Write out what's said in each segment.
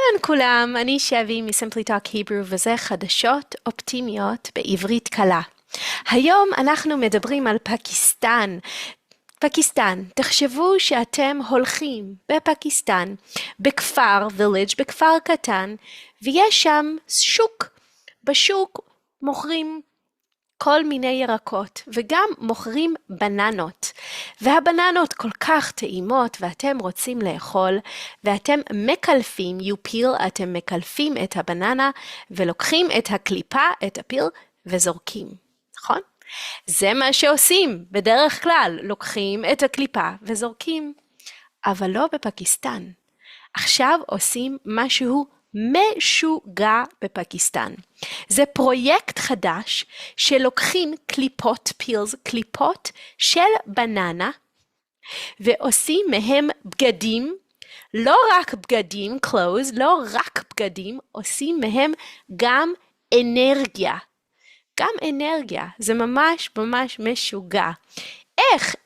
אהלן כולם, אני שבי מ-Simply Talk Hebrew וזה חדשות אופטימיות בעברית קלה. היום אנחנו מדברים על פקיסטן. פקיסטן, תחשבו שאתם הולכים בפקיסטן, בכפר, village, בכפר קטן, ויש שם שוק. בשוק מוכרים כל מיני ירקות, וגם מוכרים בננות. והבננות כל כך טעימות, ואתם רוצים לאכול, ואתם מקלפים, you peel, אתם מקלפים את הבננה, ולוקחים את הקליפה, את הפיל, וזורקים. נכון? זה מה שעושים בדרך כלל, לוקחים את הקליפה וזורקים. אבל לא בפקיסטן. עכשיו עושים משהו משוגע בפקיסטן. זה פרויקט חדש שלוקחים קליפות פילס, קליפות של בננה, ועושים מהם בגדים, לא רק בגדים, clothes, לא רק בגדים, עושים מהם גם אנרגיה. גם אנרגיה, זה ממש ממש משוגע.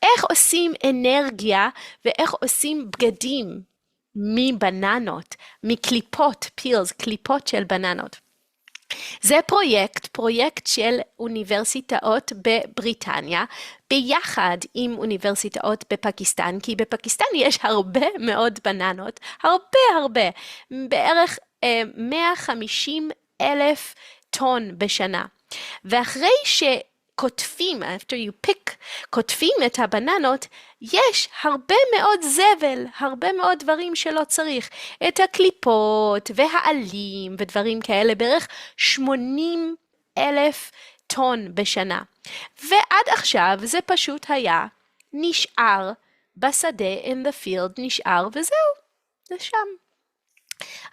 איך עושים אנרגיה ואיך עושים בגדים מבננות, מקליפות, פילס, קליפות של בננות. זה פרויקט של אוניברסיטאות בבריטניה, ביחד עם אוניברסיטאות בפקיסטן, כי בפקיסטן יש הרבה מאוד בננות, הרבה, בערך 150,000 טון בשנה. ואחרי שכותבים, after you pick, כותבים את הבננות, יש הרבה מאוד זבל, הרבה מאוד דברים שלא צריך. את הקליפות והעלים ודברים כאלה, בערך 80,000 טון בשנה. ועד עכשיו זה פשוט היה נשאר בשדה, in the field, נשאר וזהו, זה שם.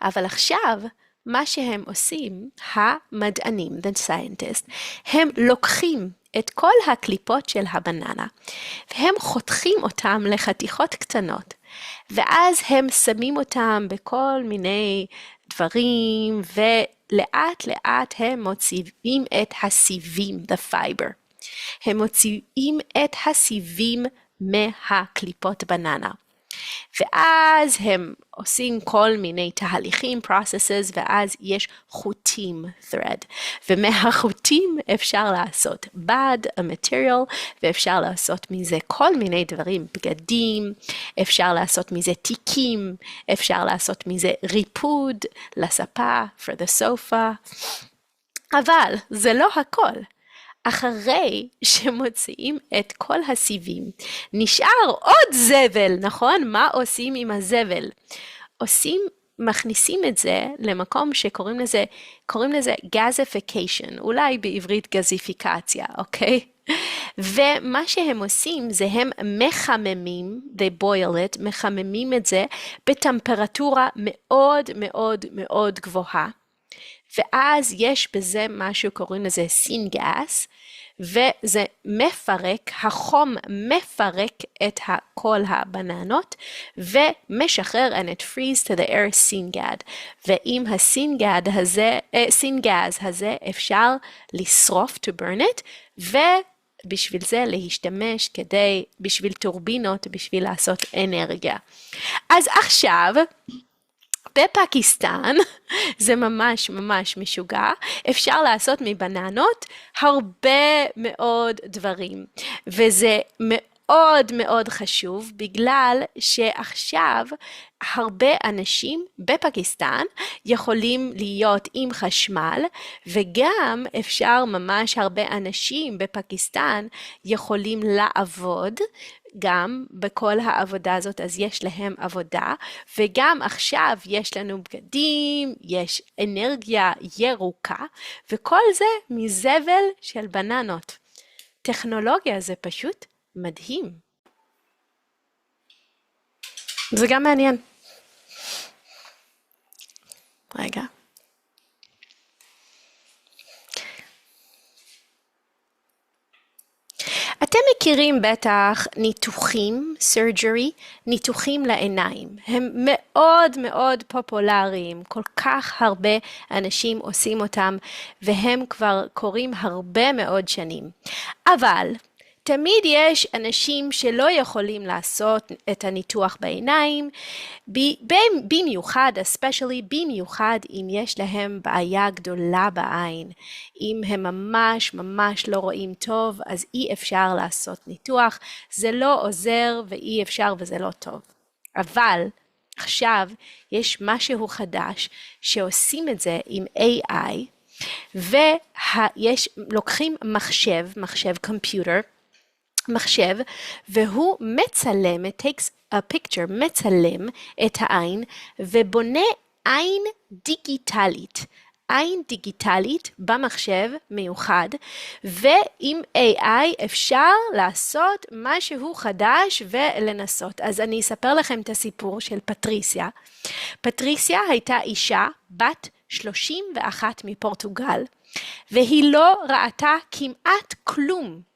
אבל עכשיו, מה שהם עושים, המדענים, the scientists, הם לוקחים את כל הקליפות של הבננה, והם חותכים אותם לחתיכות קטנות, ואז הם שמים אותם בכל מיני דברים, ולאט לאט הם מוציאים את הסיבים, the fiber. הם מוציאים את הסיבים מהקליפות בננה. ואז הם עושים כל מיני תהליכים, processes, ואז יש חוטים, thread. ומהחוטים אפשר לעשות בד, a material, ואפשר לעשות מזה כל מיני דברים, בגדים, אפשר לעשות מזה תיקים, אפשר לעשות מזה ריפוד לספה, for the sofa. אבל זה לא הכל. אחרי שמוציאים את כל הסיבים, נשאר עוד זבל, נכון? מה עושים עם הזבל? מכניסים את זה למקום שקוראים לזה gasification, אולי בעברית גזיפיקציה, אוקיי? ומה שהם עושים זה הם מחממים, they boil it, מחממים את זה בטמפרטורה מאוד מאוד מאוד גבוהה. ואז יש בזה משהו קוראים לזה סינגאס, וזה מפרק, החום מפרק את כל הבננות, ומשחרר, and it frees to the air סינגד. ועם הסינגז הזה אפשר לשרוף, to burn it, ובשביל זה להשתמש בשביל טורבינות, בשביל לעשות אנרגיה. אז עכשיו, בפקיסטן, זה ממש ממש משוגע, אפשר לעשות מבננות הרבה מאוד דברים, וזה מאוד מאוד חשוב, בגלל שעכשיו הרבה אנשים בפקיסטן יכולים להיות עם חשמל, וגם אפשר ממש הרבה אנשים בפקיסטן יכולים לעבוד, גם בכל העבודה הזאת, אז יש להם עבודה, וגם עכשיו יש לנו בגדים, יש אנרגיה ירוקה, וכל זה מזבל של בננות. טכנולוגיה זה פשוט מדהים. זה גם מעניין. רגע. אתם מכירים בטח ניתוחים, surgery, ניתוחים לעיניים. הם מאוד מאוד פופולריים, כל כך הרבה אנשים עושים אותם, והם כבר קורים הרבה מאוד שנים. אבל תמיד יש אנשים שלא יכולים לעשות את הניתוח בעיניים, במיוחד, במיוחד אם יש להם בעיה גדולה בעין. אם הם ממש לא רואים טוב, אז אי אפשר לעשות ניתוח, זה לא עוזר ואי אפשר וזה לא טוב. אבל עכשיו יש משהו חדש שעושים את זה עם AI, לוקחים מחשב קומפיוטר, והוא מצלם, it takes a picture, מצלם את העין ובונה עין דיגיטלית במחשב מיוחד, ועם AI אפשר לעשות משהו חדש ולנסות. אז אני אספר לכם את הסיפור של פטריסיה. פטריסיה הייתה אישה בת 31 מפורטוגל, והיא לא ראתה כמעט כלום.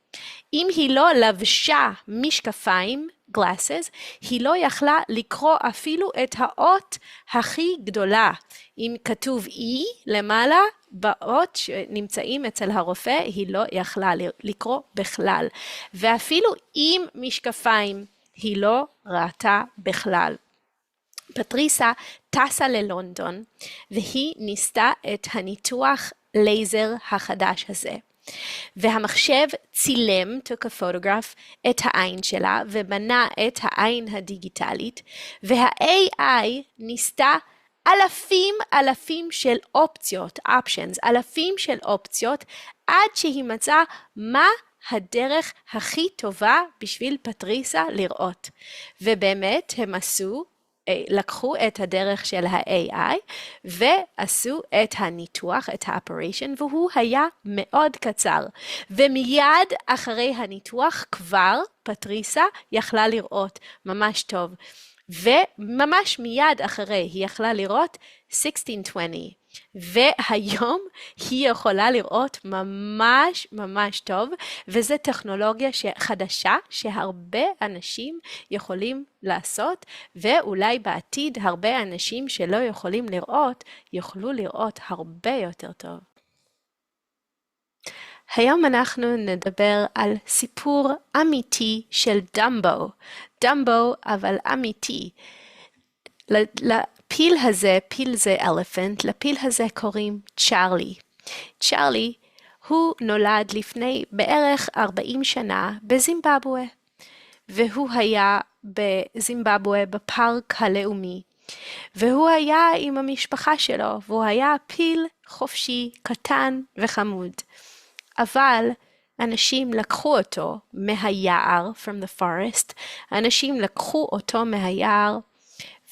אם היא לא לבשה משקפיים, glasses, היא לא יכלה לקרוא אפילו את האות הכי גדולה. אם כתוב E למעלה, באות שנמצאים אצל הרופא, היא לא יכלה לקרוא בכלל. ואפילו עם משקפיים, היא לא ראתה בכלל. פטריסה טסה ללונדון, והיא ניסתה את הניתוח לייזר החדש הזה. והמחשב צילם, took a photograph, את העין שלה, ובנה את העין הדיגיטלית, וה-AI ניסתה אלפים של אופציות, אלפים של אופציות, עד שהיא מצאה מה הדרך הכי טובה בשביל פטריסה לראות. ובאמת הם לקחו את הדרך של ה-AI ועשו את הניתוח, את ה-operation, והוא היה מאוד קצר. ומיד אחרי הניתוח כבר פטריסה יכלה לראות ממש טוב. וממש מיד אחרי היא יכלה לראות 1620. והיום היא יכולה לראות ממש טוב, וזו טכנולוגיה חדשה שהרבה אנשים יכולים לעשות, ואולי בעתיד הרבה אנשים שלא יכולים לראות, יוכלו לראות הרבה יותר טוב. היום אנחנו נדבר על סיפור אמיתי של דמבו, אבל אמיתי. לפיל זה אלפנט, לפיל הזה קוראים צ'ארלי. צ'ארלי הוא נולד לפני בערך 40 שנה בזימבבואה, והוא היה בזימבבואה בפארק הלאומי, והוא היה עם המשפחה שלו, והוא היה פיל חופשי, קטן וחמוד. אבל אנשים לקחו אותו מהיער, from the forest, אנשים לקחו אותו מהיער,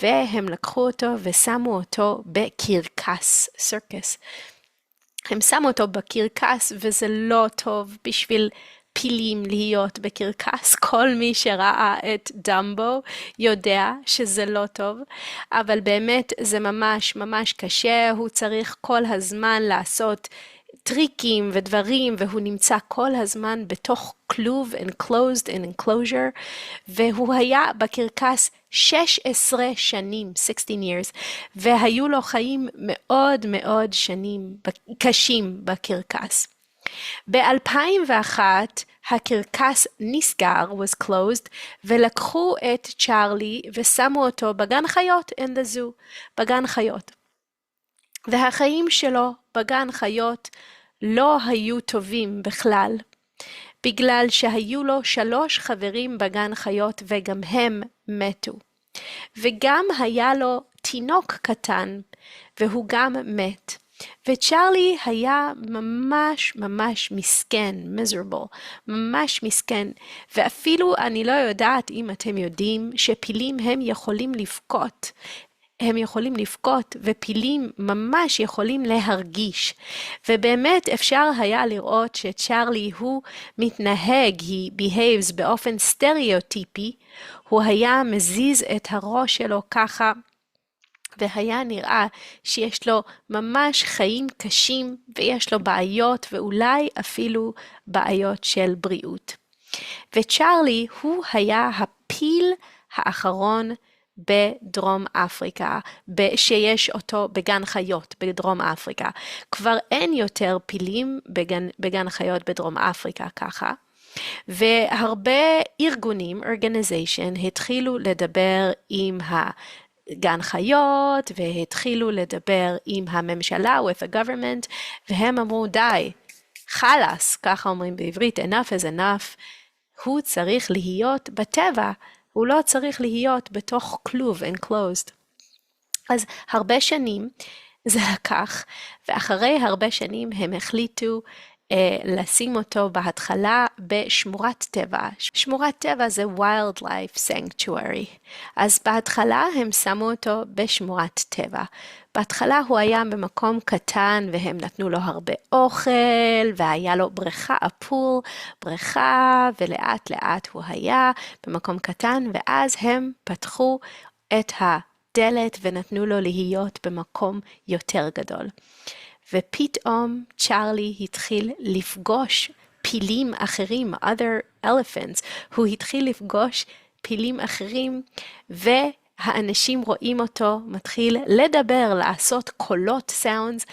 והם לקחו אותו ושמו אותו בקרקס, circus. הם שמו אותו בקרקס, וזה לא טוב בשביל פילים להיות בקרקס. כל מי שראה את דמבו יודע שזה לא טוב, אבל באמת זה ממש קשה. הוא צריך כל הזמן לעשות טריקים ודברים, והוא נמצא כל הזמן בתוך כלוב, enclosed in enclosure, והוא היה בקרקס 16 שנים, 16 years, והיו לו חיים מאוד שנים קשים בקרקס. ב-2001 הקרקס נסגר, was closed, ולקחו את צ'ארלי ושמו אותו בגן חיות, in the zoo, בגן חיות. והחיים שלו בגן חיות לא היו טובים בכלל, בגלל שהיו לו 3 חברים בגן חיות וגם הם מתו. וגם היה לו תינוק קטן והוא גם מת. וצ'ארלי היה ממש מסכן, miserable, ממש מסכן. ואפילו אני לא יודעת אם אתם יודעים שפילים הם יכולים לבכות. הם יכולים לבכות, ופילים ממש יכולים להרגיש. ובאמת אפשר היה לראות שצ'ארלי הוא מתנהג, he behaves באופן סטריאוטיפי, הוא היה מזיז את הראש שלו ככה, והיה נראה שיש לו ממש חיים קשים, ויש לו בעיות, ואולי אפילו בעיות של בריאות. וצ'ארלי הוא היה הפיל האחרון בדרום אפריקה, שיש אותו בגן חיות בדרום אפריקה. כבר אין יותר פילים בגן חיות בדרום אפריקה ככה. והרבה ארגונים, organization, התחילו לדבר עם גן חיות, והתחילו לדבר עם הממשלה, with the government, והם אמרו די, חלאס, ככה אומרים בעברית, enough is enough, הוא צריך להיות בטבע, הוא לא צריך להיות בתוך כלוב, enclosed. אז הרבה שנים זה לקח, ואחרי הרבה שנים הם החליטו לשים אותו בהתחלה בשמורת טבע. שמורת טבע זה wildlife sanctuary. אז בהתחלה הם שמו אותו בשמורת טבע. בהתחלה הוא היה במקום קטן והם נתנו לו הרבה אוכל והיה לו בריכה, הפול, בריכה, ולאט לאט הוא היה במקום קטן, ואז הם פתחו את הדלת ונתנו לו להיות במקום יותר גדול. ופתאום צ'ארלי התחיל לפגוש פילים אחרים, other elephants, הוא התחיל לפגוש פילים אחרים, והאנשים רואים אותו, מתחיל לדבר, לעשות קולות, sounds,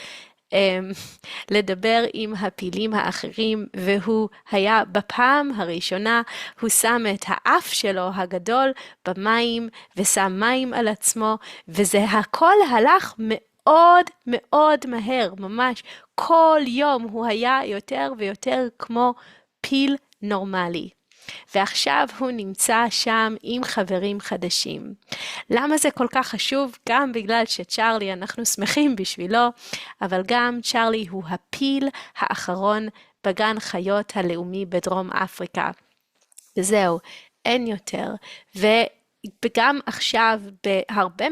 לדבר עם הפילים האחרים, והוא היה בפעם הראשונה, הוא שם את האף שלו הגדול במים, ושם מים על עצמו, וזה הכל הלך מאוד מאוד מהר, ממש כל יום הוא היה יותר ויותר כמו פיל נורמלי. ועכשיו הוא נמצא שם עם חברים חדשים. למה זה כל כך חשוב? גם בגלל שצ'ארלי, אנחנו שמחים בשבילו, אבל גם צ'ארלי הוא הפיל האחרון בגן חיות הלאומי בדרום אפריקה. וזהו, אין יותר. וגם עכשיו בהרבה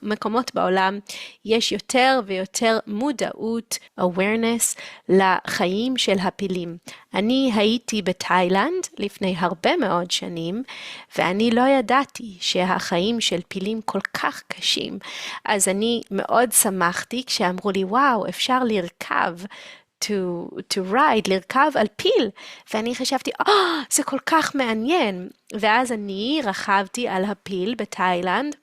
מקומות בעולם יש יותר ויותר מודעות, awareness, לחיים של הפילים. אני הייתי בתאילנד לפני הרבה מאוד שנים, ואני לא ידעתי שהחיים של פילים כל כך קשים. אז אני מאוד שמחתי כשאמרו לי, וואו, אפשר לרכב, to ride, לרכב על פיל, ואני חשבתי, זה כל כך מעניין, ואז אני רכבתי על הפיל בתאילנד,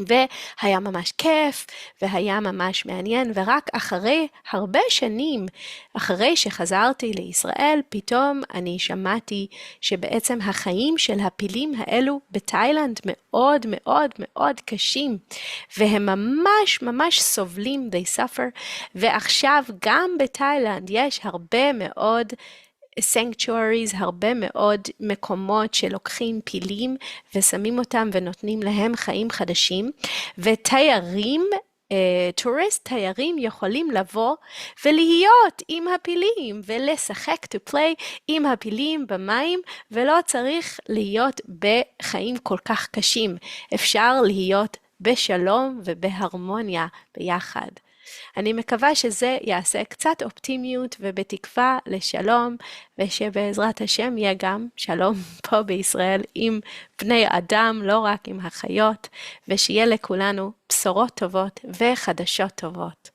והיה ממש כיף, והיה ממש מעניין, ורק אחרי הרבה שנים, אחרי שחזרתי לישראל, פתאום אני שמעתי שבעצם החיים של הפילים האלו בתאילנד מאוד מאוד מאוד קשים, והם ממש ממש סובלים, they suffer, ועכשיו גם בתאילנד יש הרבה מאוד sanctuaries, הרבה מאוד מקומות שלוקחים פילים ושמים אותם ונותנים להם חיים חדשים, ותיירים, תיירים יכולים לבוא ולהיות עם הפילים ולשחק, to play עם הפילים במים, ולא צריך להיות בחיים כל כך קשים, אפשר להיות בשלום ובהרמוניה ביחד. אני מקווה שזה יעשה קצת אופטימיות ובתקווה לשלום, ושבעזרת השם יהיה גם שלום פה בישראל עם בני אדם, לא רק עם החיות, ושיהיה לכולנו בשורות טובות וחדשות טובות.